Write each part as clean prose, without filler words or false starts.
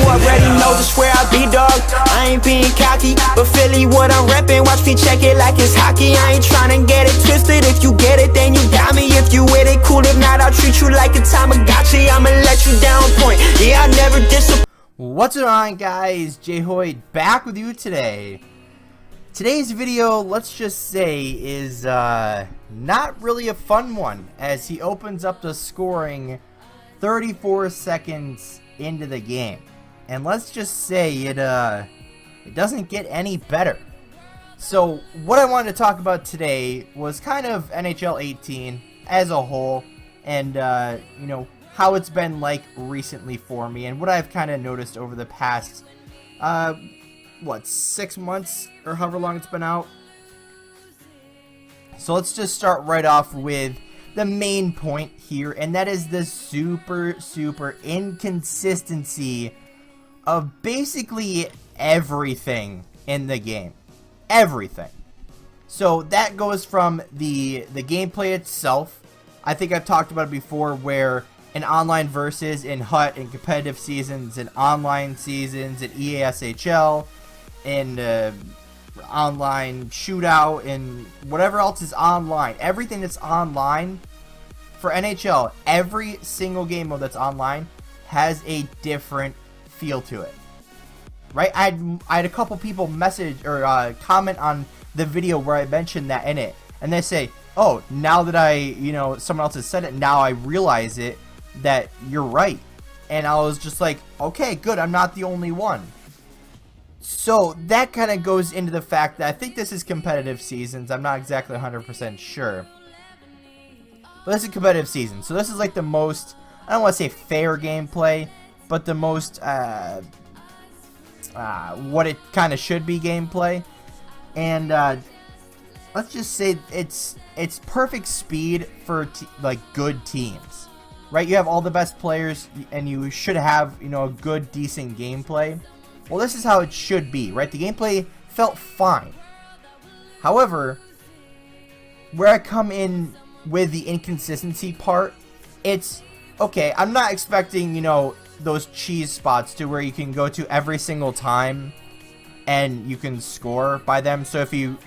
already know just where I be, dog. I ain't being cocky, but Philly what I'm reppin'. Watch me check it like it's hockey. I ain't tryna get it twisted. If you get it, then you got me. If you with it, cool. If not, I'll treat you like a Tamagotchi. I'ma let you down point. Yeah, I never disappoint. What's going on, guys? JHoyt back with you today. Today's video, let's just say, is not really a fun one, as he opens up the scoring 34 seconds into the game. And let's just say it doesn't get any better. So what I wanted to talk about today was kind of NHL 18 as a whole, and you know, how it's been like recently for me, and what I've kind of noticed over the past what, 6 months or however long it's been out. So let's just start right off with the main point here, and that is the super inconsistency of basically everything in the game. Everything. So that goes from the gameplay itself. I think I've talked about it before, where in online versus, in HUT, in competitive seasons, in online seasons, in EASHL, in online shootout, and whatever else is online, everything that's online for NHL, every single game mode that's online has a different feel to it, right? I had a couple people message or comment on the video where I mentioned that in it, and they say, oh, now that someone else has said it, now I realize it, that you're right. And I was just like, okay, good, I'm not the only one. So that kind of goes into the fact that I think this is competitive seasons. I'm not exactly 100% sure, but this is competitive season. So this is like the most, I don't want to say fair gameplay, but the most what it kind of should be gameplay. And let's just say it's perfect speed for like good teams, right? You have all the best players, and you should have, a good, decent gameplay. Well, this is how it should be, right? The gameplay felt fine. However, where I come in with the inconsistency part, it's, okay, I'm not expecting, those cheese spots to where you can go to every single time and you can score by them. So if you,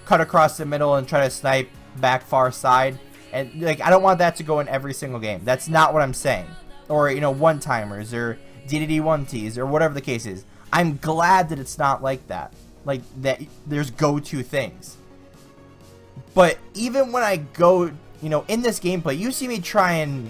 cut across the middle and try to snipe back far side, and like, I don't want that to go in every single game. That's not what I'm saying. Or, one-timers or DDD1Ts or whatever the case is. I'm glad that it's not like that. Like, that there's go-to things. But even when I go, in this gameplay, you see me trying,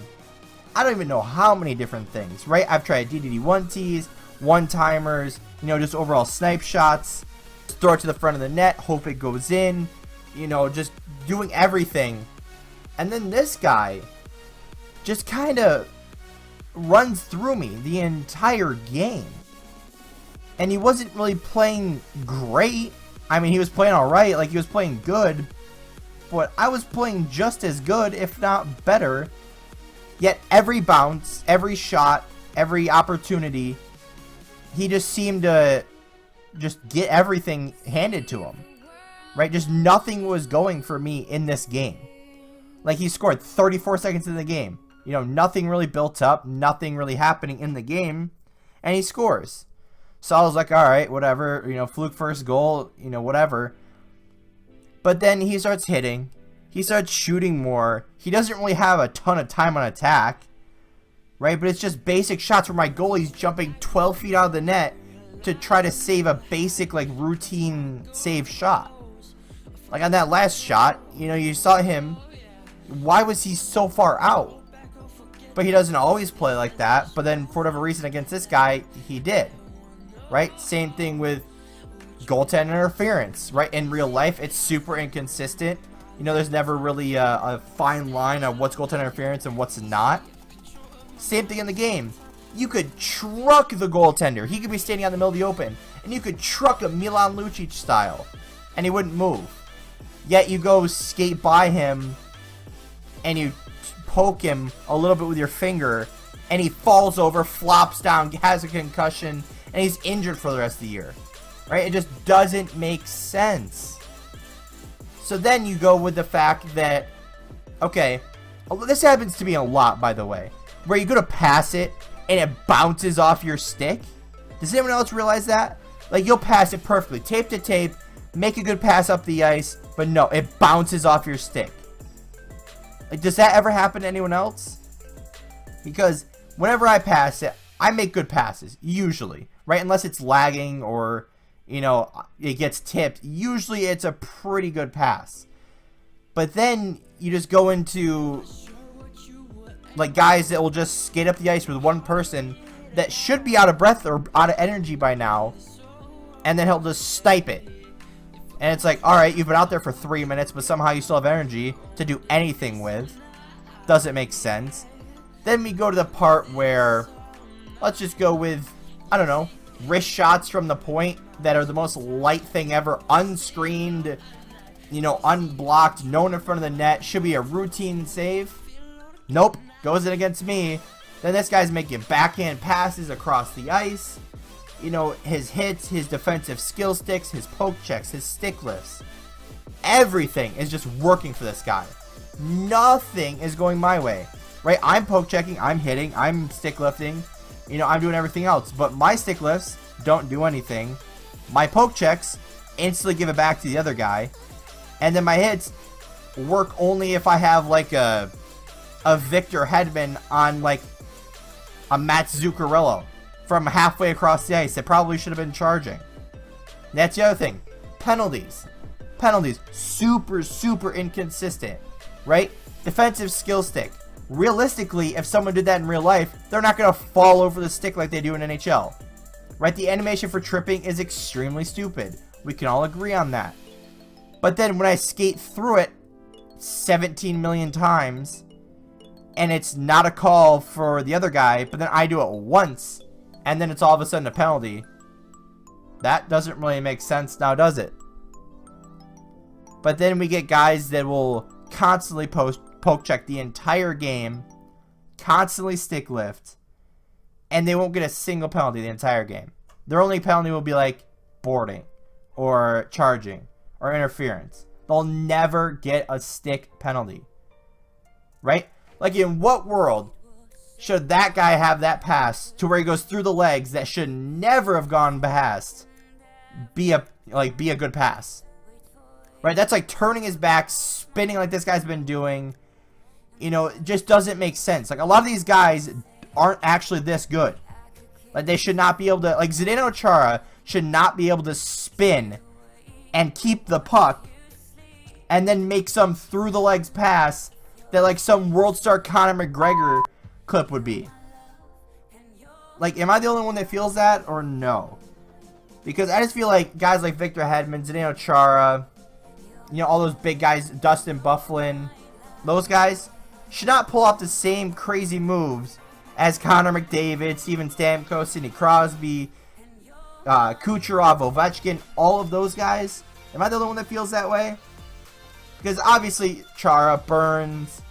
I don't even know how many different things, right? I've tried DDD1Ts, one-timers, just overall snipe shots, throw it to the front of the net, hope it goes in, just doing everything. And then this guy just kind of runs through me the entire game. And he wasn't really playing great. I mean, he was playing alright, like he was playing good. But I was playing just as good, if not better. Yet every bounce, every shot, every opportunity, he just seemed to just get everything handed to him. Right? Just nothing was going for me in this game. Like, he scored 34 seconds in the game. Nothing really built up, nothing really happening in the game, and he scores. So I was like, alright, whatever, fluke first goal, whatever. But then he starts hitting, he starts shooting more, he doesn't really have a ton of time on attack, right? But it's just basic shots where my goalie's jumping 12 feet out of the net to try to save a basic, like, routine save shot. Like on that last shot, you saw him, why was he so far out? But he doesn't always play like that. But then for whatever reason against this guy, he did. Right? Same thing with goaltender interference. Right? In real life, it's super inconsistent. There's never really a fine line of what's goaltender interference and what's not. Same thing in the game. You could truck the goaltender. He could be standing out in the middle of the open, and you could truck him Milan Lucic style, and he wouldn't move. Yet you go skate by him, and you poke him a little bit with your finger, and he falls over, flops down, has a concussion, and he's injured for the rest of the year. Right? It just doesn't make sense. So then you go with the fact that, okay, this happens to me a lot, by the way, where you go to pass it, and it bounces off your stick, Does anyone else realize that? Like, you'll pass it perfectly, tape to tape, make a good pass up the ice, but no, it bounces off your stick. Like, does that ever happen to anyone else? Because whenever I pass it, I make good passes, usually, right? Unless it's lagging or, you know, it gets tipped. Usually it's a pretty good pass. But then you just go into, like, guys that will just skate up the ice with one person that should be out of breath or out of energy by now, and then he'll just snipe it. And it's like, alright, you've been out there for 3 minutes, but somehow you still have energy to do anything with. Doesn't make sense. Then we go to the part where, let's just go with, I don't know, wrist shots from the point that are the most light thing ever. Unscreened, you know, unblocked, no one in front of the net. Should be a routine save. Nope, goes in against me. Then this guy's making backhand passes across the ice. You know, his hits, his defensive skill sticks, his poke checks, his stick lifts. Everything is just working for this guy. Nothing is going my way. Right? I'm poke checking, I'm hitting, I'm stick lifting. You know, I'm doing everything else. But my stick lifts don't do anything. My poke checks instantly give it back to the other guy. And then my hits work only if I have like a Victor Hedman on like a Matt Zuccarello from halfway across the ice that probably should have been charging. That's the other thing. Penalties. Penalties. Super, super inconsistent. Right? Defensive skill stick. Realistically, if someone did that in real life, they're not going to fall over the stick like they do in NHL. Right? The animation for tripping is extremely stupid. We can all agree on that. But then when I skate through it 17 million times, and it's not a call for the other guy, but then I do it once, and then it's all of a sudden a penalty, that doesn't really make sense now, does it? But then we get guys that will constantly poke check the entire game, constantly stick lift, and they won't get a single penalty the entire game. Their only penalty will be like boarding, or charging, or interference. They'll never get a stick penalty. Right? Like, in what world should that guy have that pass to where he goes through the legs that should never have gone past be a good pass? Right? That's like turning his back, spinning like this guy's been doing. You know, it just doesn't make sense. Like, a lot of these guys aren't actually this good. Like, they should not be able to, like, Zdeno Chara should not be able to spin and keep the puck and then make some through the legs pass that like some world star Conor McGregor clip would be. Like, am I the only one that feels that, or no? Because I just feel like guys like Victor Hedman, Zdeno Chara, you know, all those big guys, Dustin Byfuglien, those guys should not pull off the same crazy moves as Connor McDavid, Steven Stamkos, Sidney Crosby, Kucherov, Ovechkin, all of those guys. Am I the only one that feels that way? Because obviously Chara, Burns,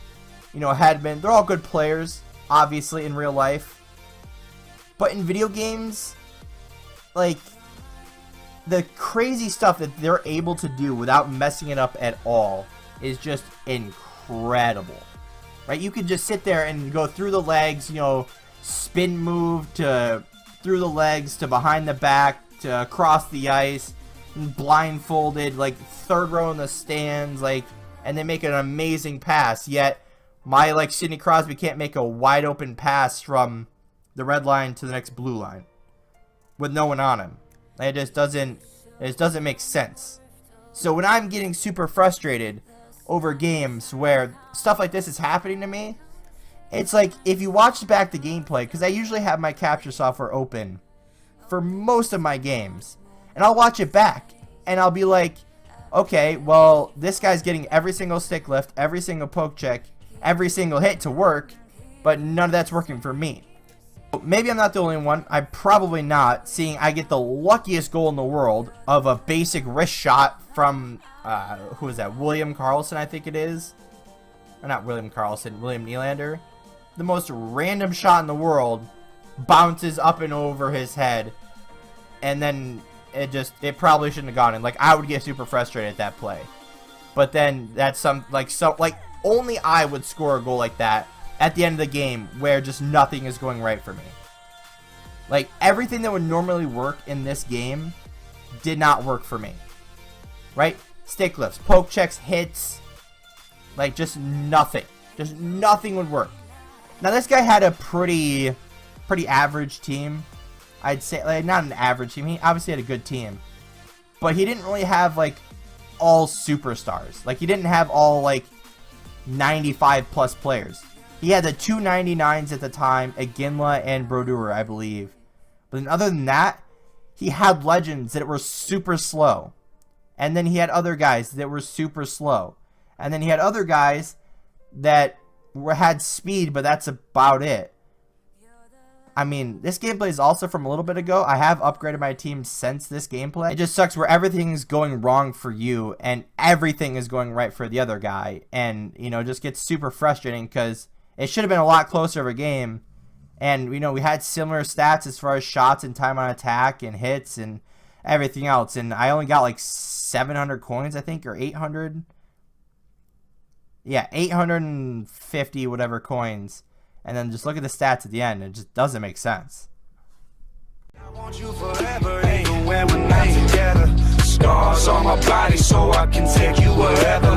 you know, Hedman, they're all good players, obviously, in real life. But in video games, like, the crazy stuff that they're able to do without messing it up at all is just incredible. Right? You can just sit there and go through the legs, you know, spin move to through the legs to behind the back to across the ice, blindfolded, like third row in the stands, like, and they make an amazing pass. Yet my like Sidney Crosby can't make a wide open pass from the red line to the next blue line with no one on him. It just doesn't make sense. So when I'm getting super frustrated over games where stuff like this is happening to me, it's like, if you watch back the gameplay, because I usually have my capture software open for most of my games, and I'll watch it back, and I'll be like, okay, well, this guy's getting every single stick lift, every single poke check, every single hit to work, but none of that's working for me. Maybe I'm not the only one. I'm probably not, seeing I get the luckiest goal in the world of a basic wrist shot from, who is that, William Karlsson, I think it is. Or not William Karlsson, William Nylander. The most random shot in the world bounces up and over his head, and then it probably shouldn't have gone in. Like, I would get super frustrated at that play. But then that's only I would score a goal like that at the end of the game where just nothing is going right for me. Like, everything that would normally work in this game did not work for me. Right? Stick lifts, poke checks, hits. Like, just nothing. Just nothing would work. Now, this guy had a pretty average team. I'd say, like, not an average team. He obviously had a good team. But he didn't really have, like, all superstars. Like, he didn't have all, like, 95-plus players. He had the 299s at the time, Iginla and Brodeur, I believe. But then other than that, he had legends that were super slow. And then he had other guys that were super slow. And then he had other guys that had speed, but that's about it. I mean, this gameplay is also from a little bit ago. I have upgraded my team since this gameplay. It just sucks where everything is going wrong for you and everything is going right for the other guy. And, you know, it just gets super frustrating because it should have been a lot closer of a game. And, you know, we had similar stats as far as shots and time on attack and hits and everything else. And I only got like 700 coins, I think, or 800. Yeah, 850 whatever coins. And then just look at the stats at the end. It just doesn't make sense. I want you forever, even when we're not together. Scars on my body so I can take you wherever.